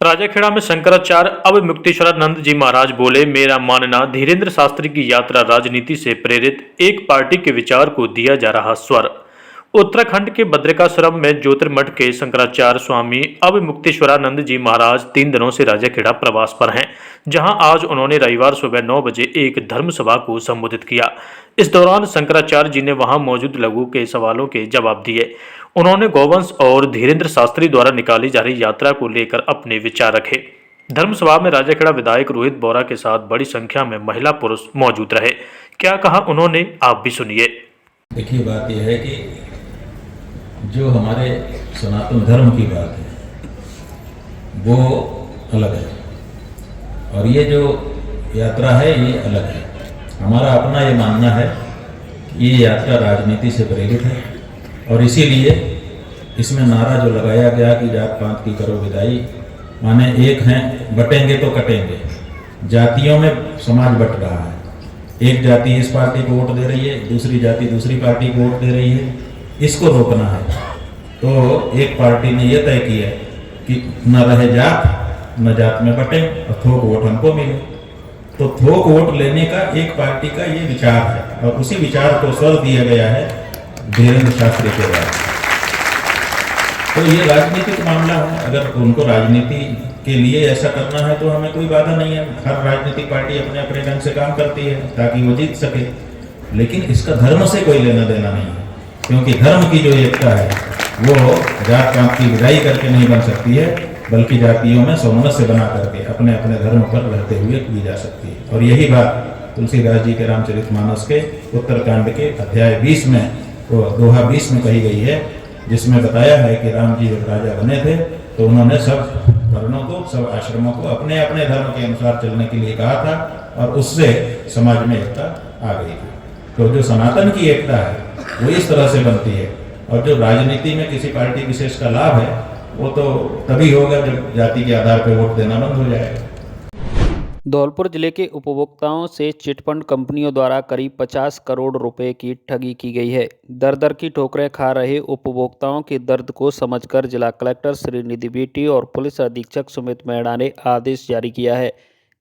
राजाखेड़ा में शंकराचार्य अवमुक्तेश्वरानंद जी महाराज बोले, मेरा मानना धीरेन्द्र शास्त्री की यात्रा राजनीति से प्रेरित एक पार्टी के विचार को दिया जा रहा स्वर। उत्तराखंड के बद्रिकाश्रम में ज्योतिर्मठ के शंकराचार्य स्वामी अवमुक्तेश्वरानंद जी महाराज 3 दिनों से राजाखेड़ा प्रवास पर हैं, जहां आज उन्होंने रविवार सुबह 9 बजे एक धर्म सभा को संबोधित किया। इस दौरान शंकराचार्य जी ने वहां मौजूद लोगों के सवालों के जवाब दिए। उन्होंने गौवंश और धीरेन्द्र शास्त्री द्वारा निकाली जा रही यात्रा को लेकर अपने विचार रखे। धर्मसभा में राजाखेड़ा विधायक रोहित बोरा के साथ बड़ी संख्या में महिला पुरुष मौजूद रहे। क्या कहा उन्होंने, आप भी सुनिए। देखिए, बात यह है कि जो हमारे सनातन धर्म की बात है वो अलग है और ये जो यात्रा है ये अलग है। हमारा अपना ये मानना है कि ये यात्रा राजनीति से प्रेरित है और इसीलिए इसमें नारा जो लगाया गया कि जात पात की करो विदाई, माने एक हैं बटेंगे तो कटेंगे। जातियों में समाज बट रहा है, एक जाति इस पार्टी को वोट दे रही है, दूसरी जाति दूसरी पार्टी को वोट दे रही है। इसको रोकना है तो एक पार्टी ने यह तय किया कि न रहे जात, न जात में बटे और थोक वोट हमको मिले। तो थोक वोट लेने का एक पार्टी का ये विचार है और उसी विचार को स्वर दिया गया है धीरेन्द्र शास्त्री के द्वारा। तो ये राजनीतिक मामला है, अगर उनको राजनीति के लिए ऐसा करना है तो हमें कोई बाधा नहीं है। हर राजनीतिक पार्टी अपने अपने ढंग से काम करती है ताकि वो जीत सके, लेकिन इसका धर्म से कोई लेना देना नहीं है, क्योंकि धर्म की जो एकता है वो जात पात की विदाई करके नहीं बन सकती है, बल्कि जातियों में सामंजस्य बना करके अपने अपने धर्म पर रहते हुए की जा सकती है। और यही बात तुलसीदास जी के रामचरितमानस के उत्तरकांड के अध्याय 20 में, दोहा 20 में कही गई है, जिसमें बताया है कि राम जी जब राजा बने थे तो उन्होंने सब वर्णों को, सब आश्रमों को अपने अपने धर्म के अनुसार चलने के लिए कहा था और उससे समाज में एकता आ गई थी। तो जो सनातन की एकता है वो इस तरह से बनती है और जो राजनीति में किसी पार्टी विशेष का लाभ है वो तो तभी होगा जब जाति के आधार पर वोट देना बंद हो जाएगा। धौलपुर जिले के उपभोक्ताओं से चिटफंड कंपनियों द्वारा करीब 50 करोड़ रुपए की ठगी की गई है। दर दर की ठोकरें खा रहे उपभोक्ताओं के दर्द को समझकर जिला कलेक्टर श्री निधि बेटी और पुलिस अधीक्षक सुमित मेहड़ा ने आदेश जारी किया है।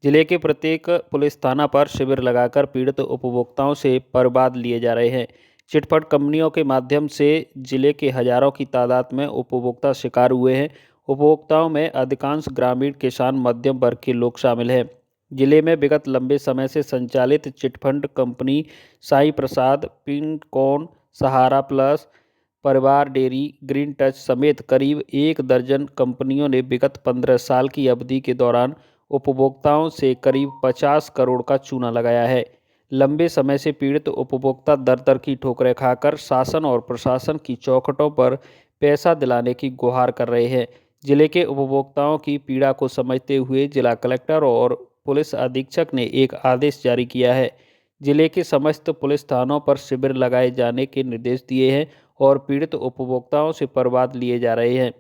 जिले के प्रत्येक पुलिस थाना पर शिविर लगाकर पीड़ित उपभोक्ताओं से परिवाद लिए जा रहे हैं। चिटफंड कंपनियों के माध्यम से जिले के हजारों की तादाद में उपभोक्ता शिकार हुए हैं। उपभोक्ताओं में अधिकांश ग्रामीण, किसान, मध्यम वर्ग के लोग शामिल हैं। जिले में विगत लंबे समय से संचालित चिटफंड कंपनी साईं प्रसाद, पिनकॉन, सहारा प्लस, परिवार डेयरी, ग्रीन टच समेत करीब 1 दर्जन कंपनियों ने विगत 15 साल की अवधि के दौरान उपभोक्ताओं से करीब 50 करोड़ का चूना लगाया है। लंबे समय से पीड़ित उपभोक्ता दर दर की ठोकरें खाकर शासन और प्रशासन की चौखटों पर पैसा दिलाने की गुहार कर रहे हैं। जिले के उपभोक्ताओं की पीड़ा को समझते हुए जिला कलेक्टर और पुलिस अधीक्षक ने एक आदेश जारी किया है। जिले के समस्त पुलिस थानों पर शिविर लगाए जाने के निर्देश दिए हैं और पीड़ित उपभोक्ताओं से परिवाद लिए जा रहे हैं।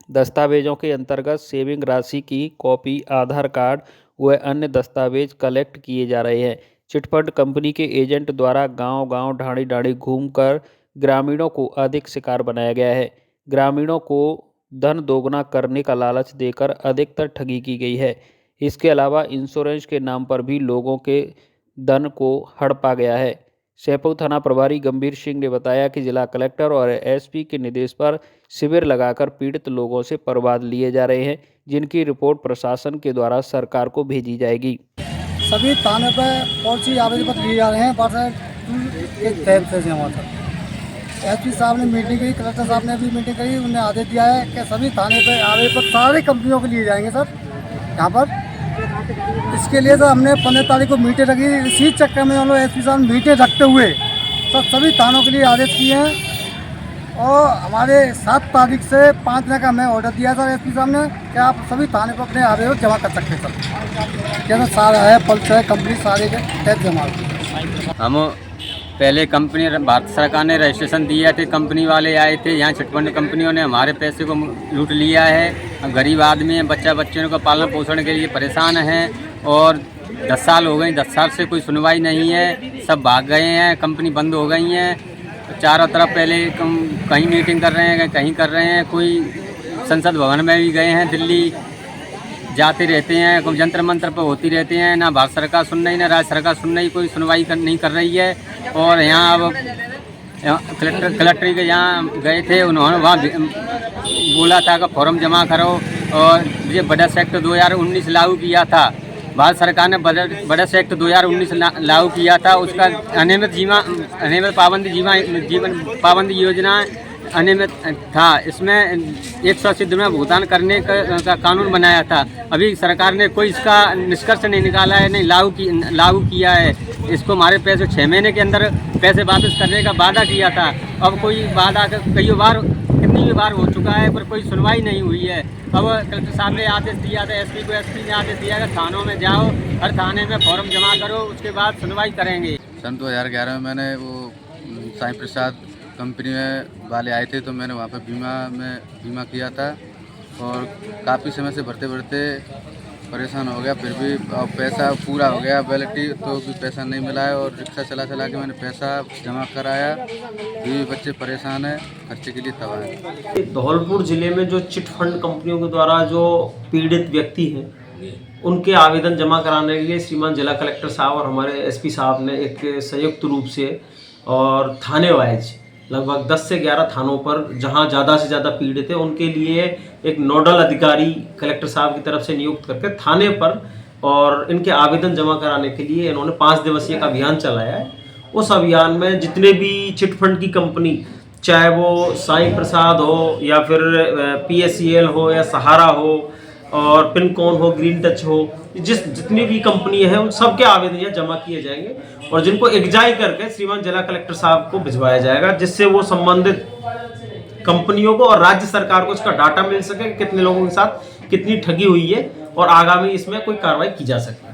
दस्तावेजों के अंतर्गत सेविंग राशि की कॉपी, आधार कार्ड व अन्य दस्तावेज कलेक्ट किए जा रहे हैं। चिटफंड कंपनी के एजेंट द्वारा गांव-गांव, ढाणी-ढाणी घूमकर ग्रामीणों को अधिक शिकार बनाया गया है। ग्रामीणों को धन दोगुना करने का लालच देकर अधिकतर ठगी की गई है। इसके अलावा इंश्योरेंस के नाम पर भी लोगों के धन को हड़पा गया है। शहपुर थाना प्रभारी गंभीर सिंह ने बताया कि जिला कलेक्टर और एसपी के निर्देश पर शिविर लगाकर पीड़ित लोगों से परिवाद लिए जा रहे हैं, जिनकी रिपोर्ट प्रशासन के द्वारा सरकार को भेजी जाएगी। सभी थाने पर पहुंची आवेदन पत्र लिए जा रहे हैं। एसपी साहब ने मीटिंग की, कलेक्टर साहब ने भी मीटिंग करी, उन्होंने आदेश दिया है कि सभी थाने पर आवेदन पत्र सारी कंपनियों के लिए जाएंगे सर यहाँ पर। इसके लिए सर हमने 15 तारीख को मीटिंग रखी। इसी चक्कर में हम लोग एसपी साहब मीटिंग रखते हुए सभी थानों के लिए आदेश किए हैं और हमारे 7 तारीख से 5 दिन का हमें ऑर्डर दिया सर एसपी साहब ने कि आप सभी थाने पर अपने आवेदन जमा कर सकते हैं सर। क्या सर सारा है, पल्स है, कंपनी सारे के टैक्स जमा। हम पहले कंपनी भारत सरकार ने रजिस्ट्रेशन दिया थे, कंपनी वाले आए थे यहाँ, चिटफंड कंपनियों ने हमारे पैसे को लूट लिया है। हम गरीब आदमी हैं, बच्चों का पालन पोषण के लिए परेशान हैं और 10 साल हो गए, 10 साल से कोई सुनवाई नहीं है। सब भाग गए हैं, कंपनी बंद हो गई हैं। चारों तरफ पहले कहीं मीटिंग कर रहे हैं, कहीं कर रहे हैं, कोई संसद भवन में भी गए हैं दिल्ली, जाते रहते हैं, कोई जंतर मंतर पर होती रहते हैं। ना भारत सरकार सुन रही, ना राज्य सरकार सुन रही, कोई सुनवाई नहीं कर रही है। और यहाँ अब कलेक्टर के यहाँ गए थे, उन्होंने वहाँ बोला था कि फॉर्म जमा करो। और ये बजट एक्ट 2019 लागू किया था, भारत सरकार ने बजट एक्ट 2019 लागू किया था। उसका अनियमित पाबंदी योजना अनियमित था। इसमें 180 दिन में भुगतान करने का कानून बनाया था। अभी सरकार ने कोई इसका निष्कर्ष नहीं निकाला है, नहीं लागू किया है। इसको हमारे पैसे 6 महीने के अंदर पैसे वापस करने का वादा किया था। अब कोई वादा कितनी बार हो चुका है, पर कोई सुनवाई नहीं हुई है। अब कलेक्टर साहब ने आदेश दिया था, एसपी ने आदेश दिया कि थानों में जाओ, हर थाने में फॉर्म जमा करो, उसके बाद सुनवाई करेंगे। सन 2011 में मैंने वो साईं प्रसाद कंपनी में वाले आए थे, तो मैंने वहाँ पे बीमा किया था। और काफ़ी समय से भरते परेशान हो गया, फिर भी अब पैसा पूरा हो गया वैलिडिटी, तो भी पैसा नहीं मिला है। और रिक्शा चला के मैंने पैसा जमा कराया, भी बच्चे परेशान हैं, खर्चे के लिए तबाह हैं। धौलपुर ज़िले में जो चिट फंड कंपनियों के द्वारा जो पीड़ित व्यक्ति हैं, उनके आवेदन जमा कराने के लिए श्रीमान जिला कलेक्टर साहब और हमारे एसपी साहब ने एक संयुक्त रूप से और थाने वाइज लगभग 10 से 11 थानों पर जहां ज़्यादा से ज़्यादा पीड़ित है, उनके लिए एक नोडल अधिकारी कलेक्टर साहब की तरफ से नियुक्त करके थाने पर और इनके आवेदन जमा कराने के लिए इन्होंने 5 दिवसीय का अभियान चलाया है। उस अभियान में जितने भी चिट फंड की कंपनी, चाहे वो साईं प्रसाद हो या फिर PSEL हो या सहारा हो और पिनकॉन हो, ग्रीन टच हो, जितनी भी कंपनी है उन सबके आवेदन यहाँ जमा किए जाएंगे और जिनको एग्जाई करके श्रीमान जिला कलेक्टर साहब को भिजवाया जाएगा, जिससे वो संबंधित कंपनियों को और राज्य सरकार को इसका डाटा मिल सके, कितने लोगों के साथ कितनी ठगी हुई है और आगामी इसमें कोई कार्रवाई की जा सके।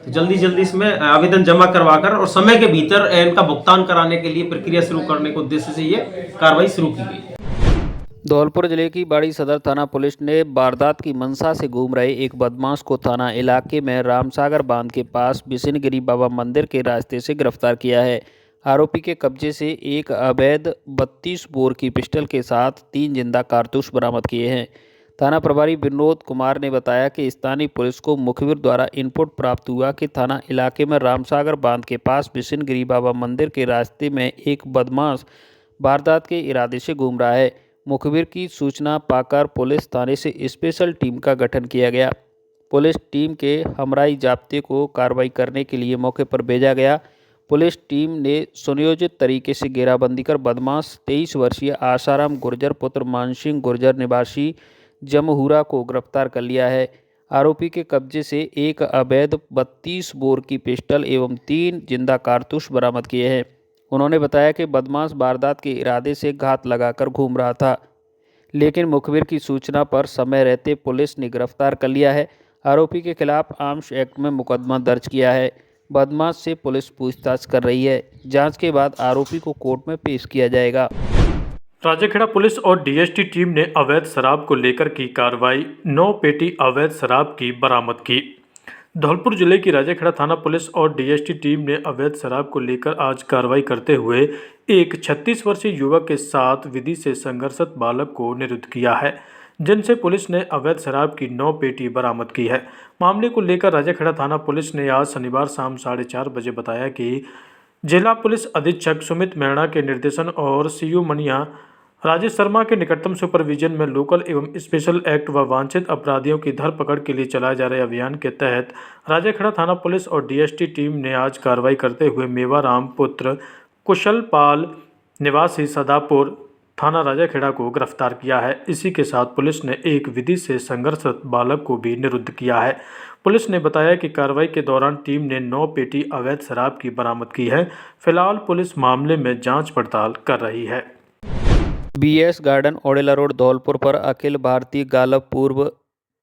तो जल्दी इसमें आवेदन जमा करवाकर और समय के भीतर इनका भुगतान कराने के लिए प्रक्रिया शुरू करने के उद्देश्य से ये कार्रवाई शुरू की गई है। धौलपुर जिले की बाड़ी सदर थाना पुलिस ने वारदात की मंशा से घूम रहे एक बदमाश को थाना इलाके में रामसागर बांध के पास बिशनगिरी बाबा मंदिर के रास्ते से गिरफ्तार किया है। आरोपी के कब्जे से एक अवैध 32 बोर की पिस्टल के साथ 3 जिंदा कारतूस बरामद किए हैं। थाना प्रभारी विनोद कुमार ने बताया कि स्थानीय पुलिस को मुखबिर द्वारा इनपुट प्राप्त हुआ कि थाना इलाके में रामसागर बांध के पास बिशनगिरी बाबा मंदिर के रास्ते में एक बदमाश वारदात के इरादे से घूम रहा है। मुखबिर की सूचना पाकर पुलिस थाने से स्पेशल टीम का गठन किया गया। पुलिस टीम के हमराई जाब्ते को कार्रवाई करने के लिए मौके पर भेजा गया। पुलिस टीम ने सुनियोजित तरीके से घेराबंदी कर बदमाश 23 वर्षीय आसाराम गुर्जर पुत्र मानसिंह गुर्जर निवासी जमहुरा को गिरफ्तार कर लिया है। आरोपी के कब्जे से एक अवैध 32 बोर की पिस्टल एवं 3 जिंदा कारतूस बरामद किए हैं। उन्होंने बताया कि बदमाश वारदात के इरादे से घात लगाकर घूम रहा था, लेकिन मुखबिर की सूचना पर समय रहते पुलिस ने गिरफ्तार कर लिया है। आरोपी के खिलाफ आर्म्स एक्ट में मुकदमा दर्ज किया है। बदमाश से पुलिस पूछताछ कर रही है। जांच के बाद आरोपी को कोर्ट में पेश किया जाएगा। राजेखेड़ा पुलिस और DST टीम ने अवैध शराब को लेकर की कार्रवाई, 9 पेटी अवैध शराब की बरामद की। धौलपुर जिले की राजेखेड़ा थाना पुलिस और DST टीम ने अवैध शराब को लेकर आज कार्रवाई करते हुए एक 36 वर्षीय युवक के साथ विधि से संघर्षरत बालक को निरुद्ध किया है, जिनसे पुलिस ने अवैध शराब की 9 पेटी बरामद की है। मामले को लेकर राजेखेड़ा थाना पुलिस ने आज शनिवार शाम 4:30 बजे बताया कि जिला पुलिस अधीक्षक सुमित मैणा के निर्देशन और CU मनिया राजेश शर्मा के निकटतम सुपरविजन में लोकल एवं स्पेशल एक्ट व वांछित अपराधियों की धरपकड़ के लिए चलाए जा रहे अभियान के तहत राजेखेड़ा थाना पुलिस और DST टीम ने आज कार्रवाई करते हुए मेवाराम पुत्र कुशल पाल निवासी सदापुर थाना राजेखेड़ा को गिरफ्तार किया है। इसी के साथ पुलिस ने एक विधि से संघर्षरत बालक को भी निरुद्ध किया है। पुलिस ने बताया कि कार्रवाई के दौरान टीम ने 9 पेटी अवैध शराब की बरामद की है। फिलहाल पुलिस मामले में जांच पड़ताल कर रही है। BS garden Odela road Dholpur पर अखिल भारतीय गालव पूर्व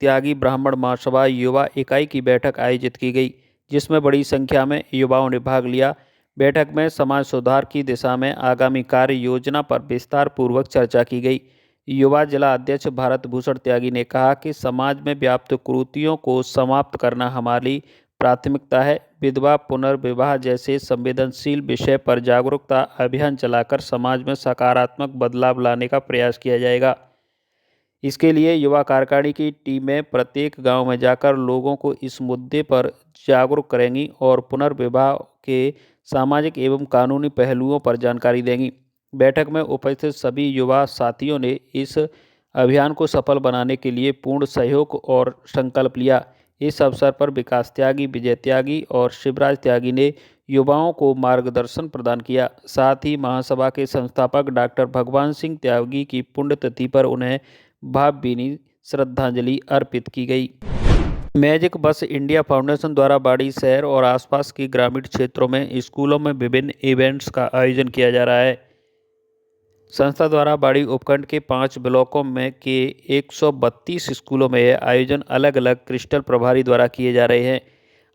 त्यागी ब्राह्मण महासभा युवा इकाई की बैठक आयोजित की गई, जिसमें बड़ी संख्या में युवाओं ने भाग लिया। बैठक में समाज सुधार की दिशा में आगामी कार्य योजना पर विस्तार पूर्वक चर्चा की गई। युवा जिला अध्यक्ष भारत भूषण त्यागी ने कहा कि समाज में व्याप्त कुरीतियों को समाप्त करना हमारी प्राथमिकता है। विधवा पुनर्विवाह जैसे संवेदनशील विषय पर जागरूकता अभियान चलाकर समाज में सकारात्मक बदलाव लाने का प्रयास किया जाएगा। इसके लिए युवा कार्यकारिणी की टीमें प्रत्येक गांव में जाकर लोगों को इस मुद्दे पर जागरूक करेंगी और पुनर्विवाह के सामाजिक एवं कानूनी पहलुओं पर जानकारी देंगी। बैठक में उपस्थित सभी युवा साथियों ने इस अभियान को सफल बनाने के लिए पूर्ण सहयोग और संकल्प लिया। इस अवसर पर विकास त्यागी, विजय त्यागी और शिवराज त्यागी ने युवाओं को मार्गदर्शन प्रदान किया। साथ ही महासभा के संस्थापक डॉक्टर भगवान सिंह त्यागी की पुण्यतिथि पर उन्हें भावभीनी श्रद्धांजलि अर्पित की गई। मैजिक बस इंडिया फाउंडेशन द्वारा बाड़ी शहर और आसपास के ग्रामीण क्षेत्रों में स्कूलों में विभिन्न इवेंट्स का आयोजन किया जा रहा है। संस्था द्वारा बाड़ी उपखंड के 5 ब्लॉकों में के 132 स्कूलों में यह आयोजन अलग अलग क्रिस्टल प्रभारी द्वारा किए जा रहे हैं।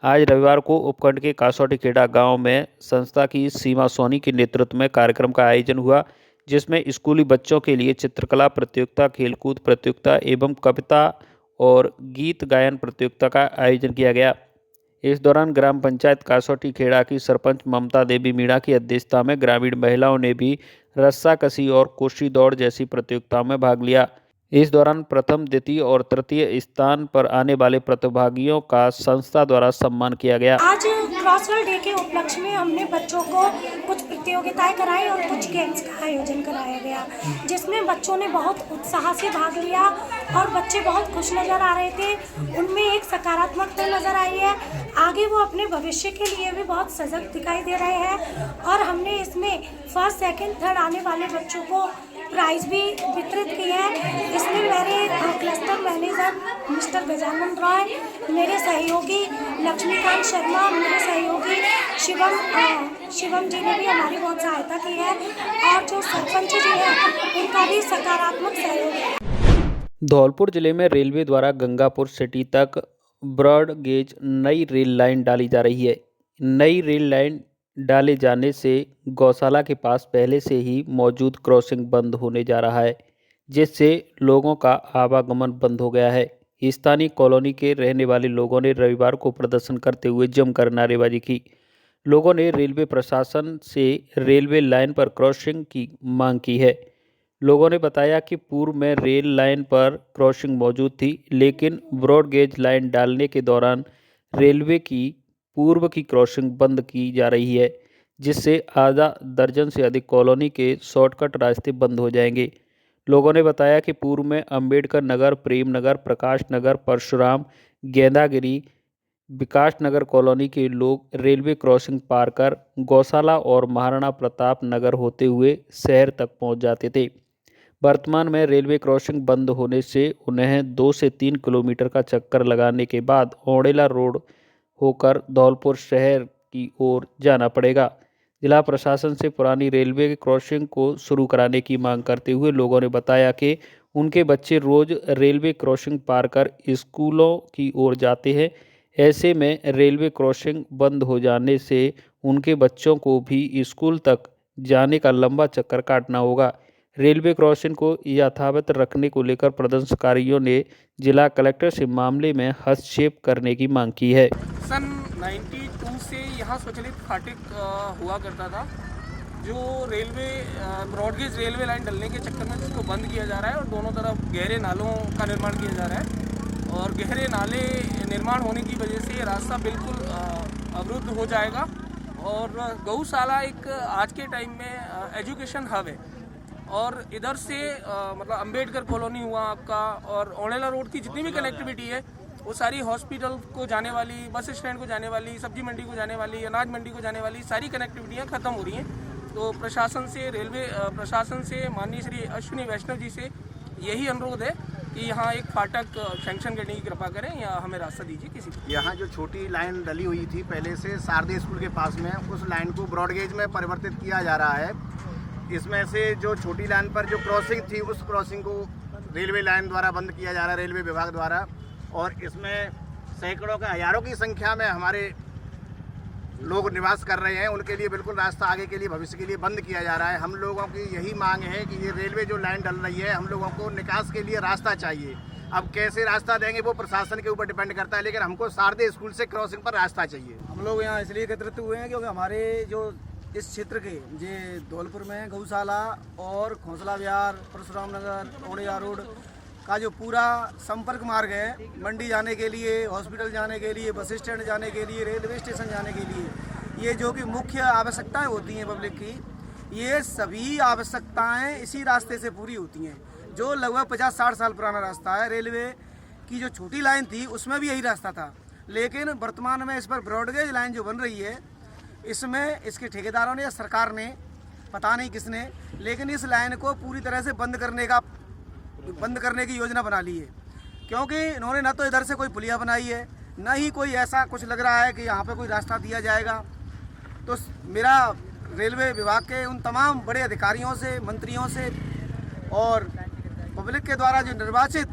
आज रविवार को उपखंड के कासोटी खेड़ा गांव में संस्था की सीमा सोनी के नेतृत्व में कार्यक्रम का आयोजन हुआ, जिसमें स्कूली बच्चों के लिए चित्रकला प्रतियोगिता, खेलकूद प्रतियोगिता एवं कविता और गीत गायन प्रतियोगिता का आयोजन किया गया। इस दौरान ग्राम पंचायत कासोटी खेड़ा की सरपंच ममता देवी मीणा की अध्यक्षता में ग्रामीण महिलाओं ने भी रस्साकसी और कुर्सी दौड़ जैसी प्रतियोगिताओं में भाग लिया। इस दौरान प्रथम, द्वितीय और तृतीय स्थान पर आने वाले प्रतिभागियों का संस्था द्वारा सम्मान किया गया। आज क्रॉसवर्ड डे के उपलक्ष्य में हमने बच्चों को कुछ प्रतियोगिताएं कराई और कुछ गेम्स का आयोजन कराया गया, जिसमें बच्चों ने बहुत उत्साह से भाग लिया और बच्चे बहुत खुश नजर आ रहे थे। उनमें एक सकारात्मकता नजर आई है। आगे वो अपने भविष्य के लिए भी बहुत सजग दिखाई दे रहे हैं और हमने इसमें फर्स्ट, सेकंड, थर्ड आने वाले बच्चों को प्राइज भी वितरित किए हैं। इसमें मेरे cluster manager mister Gajanan Roy, मेरे सहयोगी लक्ष्मीकांत शर्मा, मेरे सहयोगी शिवम जी ने भी हमारी बहुत सहायता की है और जो सरपंच जी हैं उनका भी सकारात्मक सहयोग है। धौलपुर जिले में रेलवे द्वारा गंगापुर सिटी तक ब्रॉड गेज नई रेल लाइन डाली जा रही है। नई रेल लाइन डाले जाने से गौशाला के पास पहले से ही मौजूद क्रॉसिंग बंद होने जा रहा है, जिससे लोगों का आवागमन बंद हो गया है। स्थानीय कॉलोनी के रहने वाले लोगों ने रविवार को प्रदर्शन करते हुए जमकर नारेबाजी की। लोगों ने रेलवे प्रशासन से रेलवे लाइन पर क्रॉसिंग की मांग की है। लोगों ने बताया कि पूर्व में रेल लाइन पर क्रॉसिंग मौजूद थी, लेकिन ब्रॉड गेज लाइन डालने के दौरान रेलवे की पूर्व की क्रॉसिंग बंद की जा रही है, जिससे आधा दर्जन से अधिक कॉलोनी के शॉर्टकट रास्ते बंद हो जाएंगे। लोगों ने बताया कि पूर्व में अंबेडकर नगर, प्रेम नगर, प्रकाश नगर, परशुराम, गेंदागिरी, विकास नगर कॉलोनी के लोग रेलवे क्रॉसिंग पार कर गौशाला और महाराणा प्रताप नगर होते हुए शहर तक पहुंच जाते थे। वर्तमान में रेलवे क्रॉसिंग बंद होने से उन्हें 2 से 3 किलोमीटर का चक्कर लगाने के बाद औड़ेला रोड होकर धौलपुर शहर की ओर जाना पड़ेगा। जिला प्रशासन से पुरानी रेलवे क्रॉसिंग को शुरू कराने की मांग करते हुए लोगों ने बताया कि उनके बच्चे रोज रेलवे क्रॉसिंग पार कर स्कूलों की ओर जाते हैं। ऐसे में रेलवे क्रॉसिंग बंद हो जाने से उनके बच्चों को भी स्कूल तक जाने का लंबा चक्कर काटना होगा। रेलवे क्रॉसिंग को यथावत रखने को लेकर प्रदर्शनकारियों ने जिला कलेक्टर से मामले में हस्तक्षेप करने की मांग की है। सन 92 से यहाँ स्वचालित फाटक हुआ करता था, जो रेलवे ब्रॉडगेज रेलवे लाइन डलने के चक्कर में जिसको बंद किया जा रहा है और दोनों तरफ गहरे नालों का निर्माण किया जा रहा है और गहरे नाले निर्माण होने की वजह से ये रास्ता बिल्कुल अवरुद्ध हो जाएगा। और गौशाला एक आज के टाइम में एजुकेशन हब है और इधर से मतलब अंबेडकर कॉलोनी हुआ आपका और औड़ेला रोड की जितनी भी कनेक्टिविटी है वो सारी हॉस्पिटल को जाने वाली, बस स्टैंड को जाने वाली, सब्जी मंडी को जाने वाली, अनाज मंडी को जाने वाली सारी कनेक्टिविटियाँ ख़त्म हो रही हैं। तो प्रशासन से, रेलवे प्रशासन से, माननीय श्री अश्विनी वैष्णव जी से यही अनुरोध है कि यहाँ एक फाटक सैंक्शन करने की कृपा करें या हमें रास्ता दीजिए किसी को। यहाँ जो छोटी लाइन डली हुई थी पहले से शारदीय स्कूल के पास में, उस लाइन को ब्रॉडगेज में परिवर्तित किया जा रहा है। इसमें से जो छोटी लाइन पर जो क्रॉसिंग थी उस क्रॉसिंग को रेलवे लाइन द्वारा बंद किया जा रहा है, रेलवे विभाग द्वारा। और इसमें सैकड़ों के हज़ारों की संख्या में हमारे लोग निवास कर रहे हैं, उनके लिए बिल्कुल रास्ता आगे के लिए, भविष्य के लिए बंद किया जा रहा है। हम लोगों की यही मांग है कि ये रेलवे जो लाइन डल रही है, हम लोगों को निकास के लिए रास्ता चाहिए। अब कैसे रास्ता देंगे वो प्रशासन के ऊपर डिपेंड करता है, लेकिन हमको शारदीय स्कूल से क्रॉसिंग पर रास्ता चाहिए। हम लोग यहाँ इसलिए एकत्रित हुए हैं क्योंकि हमारे जो इस क्षेत्र के धौलपुर में गौशाला और खोसला विहार, परशुराम नगर, औड़ेला रोड का जो पूरा संपर्क मार्ग है, मंडी जाने के लिए, हॉस्पिटल जाने के लिए, बस स्टैंड जाने के लिए, रेलवे स्टेशन जाने के लिए, ये जो कि मुख्य आवश्यकताएं होती हैं पब्लिक की, ये सभी आवश्यकताएं इसी रास्ते से पूरी होती हैं, जो लगभग 50-60 साल पुराना रास्ता है। रेलवे की जो छोटी लाइन थी उसमें भी यही रास्ता था, लेकिन वर्तमान में इस पर ब्रॉडगेज लाइन जो बन रही है, इसमें इसके ठेकेदारों ने या सरकार ने, पता नहीं किसने, लेकिन इस लाइन को पूरी तरह से बंद करने की योजना बना ली है। क्योंकि इन्होंने न तो इधर से कोई पुलिया बनाई है, न ही कोई ऐसा कुछ लग रहा है कि यहाँ पे कोई रास्ता दिया जाएगा। तो मेरा रेलवे विभाग के उन तमाम बड़े अधिकारियों से, मंत्रियों से और पब्लिक के द्वारा जो निर्वाचित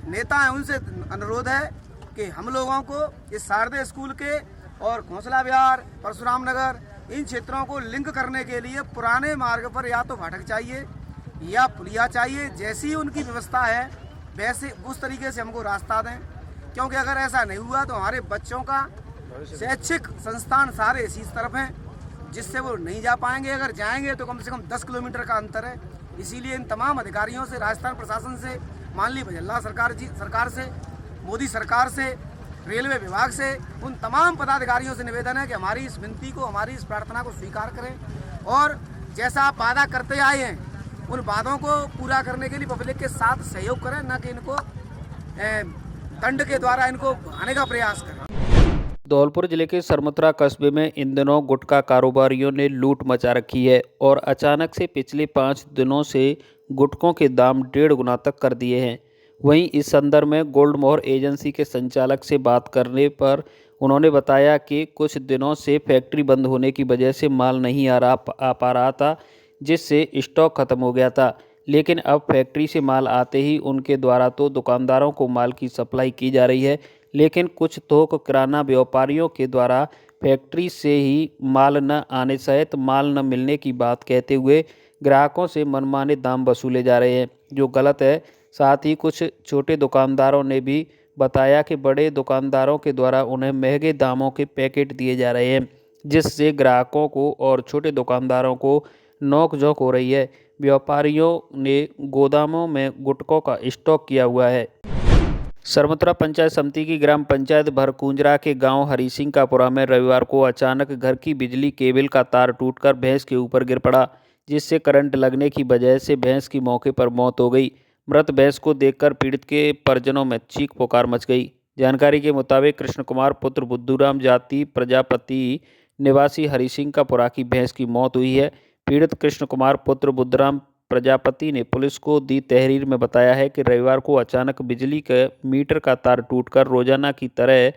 नेता हैं उनसे अनुरोध है कि हम लोगों को इस शारदे स्कूल के और घोंसला विहार, परशुराम नगर, इन क्षेत्रों को लिंक करने के लिए पुराने मार्ग पर या तो फाटक चाहिए या पुलिया चाहिए। जैसी उनकी व्यवस्था है वैसे उस तरीके से हमको रास्ता दें, क्योंकि अगर ऐसा नहीं हुआ तो हमारे बच्चों का शैक्षिक संस्थान सारे इसी तरफ हैं, जिससे वो नहीं जा पाएंगे। अगर जाएंगे तो कम से कम 10 किलोमीटर का अंतर है। इसीलिए इन तमाम अधिकारियों से, राजस्थान प्रशासन से, माननीय भजल्ला सरकार से, मोदी सरकार से, रेलवे विभाग से, उन तमाम पदाधिकारियों से निवेदन है कि हमारी इस विनती को, हमारी इस प्रार्थना को स्वीकार करें और जैसा आप वादा करते आए हैं उन वादों को पूरा करने के लिए पब्लिक के साथ सहयोग करें, न कि इनको दंड के द्वारा इनको भगाने का प्रयास करें। धौलपुर जिले के सरमुत्रा कस्बे में इन दिनों गुटखा कारोबारियों ने लूट मचा रखी है और अचानक से पिछले 5 दिनों से गुटखों के दाम 1.5 गुना तक कर दिए हैं। वहीं इस संदर्भ में गोल्ड मोहर एजेंसी के संचालक से बात करने पर उन्होंने बताया कि कुछ दिनों से फैक्ट्री बंद होने की वजह से माल नहीं आ पा रहा था, जिससे स्टॉक खत्म हो गया था। लेकिन अब फैक्ट्री से माल आते ही उनके द्वारा तो दुकानदारों को माल की सप्लाई की जा रही है, लेकिन कुछ थोक किराना व्यापारियों के द्वारा फैक्ट्री से ही माल न आने सहित माल न मिलने की बात कहते हुए ग्राहकों से मनमाने दाम वसूले जा रहे हैं, जो गलत है। साथ ही कुछ छोटे दुकानदारों ने भी बताया कि बड़े दुकानदारों के द्वारा उन्हें महंगे दामों के पैकेट दिए जा रहे हैं, जिससे ग्राहकों को और छोटे दुकानदारों को नोक-झोंक हो रही है। व्यापारियों ने गोदामों में गुटखों का स्टॉक किया हुआ है। सरमुत्रा पंचायत समिति की ग्राम पंचायत भरकुंजरा के गांव हरिसिंहपुरा में रविवार को अचानक घर की बिजली केबल का तार टूटकर भैंस के ऊपर गिर पड़ा, जिससे करंट लगने की वजह से भैंस की मौके पर मौत हो गई। मृत भैंस को देखकर पीड़ित के परिजनों में चीख पुकार मच गई। जानकारी के मुताबिक कृष्ण कुमार पुत्र बुद्धूराम जाति प्रजापति निवासी हरिसिंहपुरा की भैंस की मौत हुई है। पीड़ित कृष्ण कुमार पुत्र बुद्धूराम प्रजापति ने पुलिस को दी तहरीर में बताया है कि रविवार को अचानक बिजली के मीटर का तार टूटकर रोजाना की तरह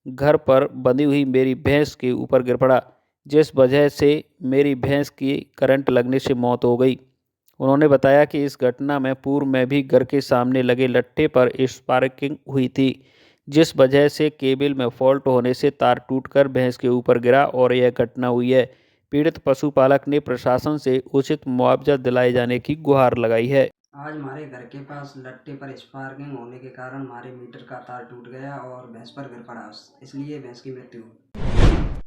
घर पर बंधी हुई मेरी भैंस के ऊपर गिर पड़ा, जिस वजह से मेरी भैंस की करंट लगने से मौत हो गई। उन्होंने बताया कि इस घटना में पूर्व में भी घर के सामने लगे लट्ठे पर स्पार्किंग हुई थी, जिस वजह से केबल में फॉल्ट होने से तार टूटकर भैंस के ऊपर गिरा और यह घटना हुई है। पीड़ित पशुपालक ने प्रशासन से उचित मुआवजा दिलाए जाने की गुहार लगाई है। आज हमारे घर के पास लट्टे पर स्पार्किंग होने के कारण हमारे मीटर का तार टूट गया और भैंस पर गिर पड़ा, इसलिए भैंस की मृत्यु हुई।